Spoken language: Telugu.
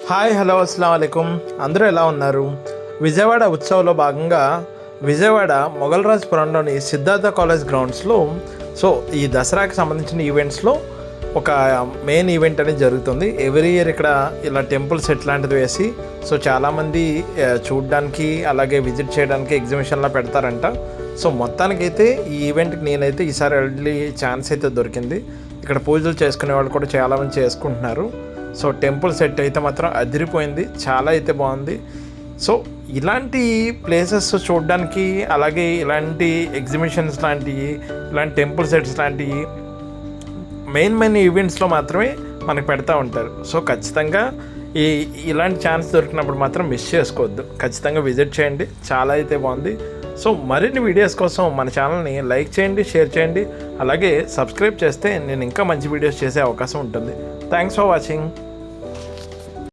హాయ్ హలో అస్సలం వాలేకుం. అందరూ ఎలా ఉన్నారు? విజయవాడ ఉత్సవంలో భాగంగా విజయవాడ మొగల్రాజ్పురంలోని సిద్ధార్థ కాలేజ్ గ్రౌండ్స్లో ఈ దసరాకి సంబంధించిన ఈవెంట్స్లో ఒక మెయిన్ ఈవెంట్ అనేది జరుగుతుంది. ఎవ్రీ ఇయర్ ఇక్కడ ఇలా టెంపుల్ సెట్ లాంటిది వేసి చాలామంది చూడడానికి అలాగే విజిట్ చేయడానికి ఎగ్జిబిషన్లో పెడతారంట. మొత్తానికైతే ఈ ఈవెంట్కి నేనైతే ఈసారి వెళ్ళి ఛాన్స్ అయితే దొరికింది. ఇక్కడ పూజలు చేసుకునే వాళ్ళు కూడా చాలామంది చేసుకుంటున్నారు. టెంపుల్ సెట్ అయితే మాత్రం అదిరిపోయింది, చాలా అయితే బాగుంది. ఇలాంటి ప్లేసెస్ చూడడానికి అలాగే ఇలాంటి ఎగ్జిబిషన్స్ లాంటివి, ఇలాంటి టెంపుల్ సెట్స్ లాంటివి మెయిన్ ఈవెంట్స్లో మాత్రమే మనకు పెడతా ఉంటారు. ఖచ్చితంగా ఇలాంటి ఛాన్స్ దొరికినప్పుడు మాత్రం మిస్ చేసుకోవద్దు, ఖచ్చితంగా విజిట్ చేయండి, చాలా అయితే బాగుంది. మరిన్ని వీడియోస్ కోసం మన ఛానల్ని లైక్ చేయండి, షేర్ చేయండి, అలాగే సబ్స్క్రైబ్ చేస్తే నేను ఇంకా మంచి వీడియోస్ చేసే అవకాశం ఉంటుంది. Thanks for watching.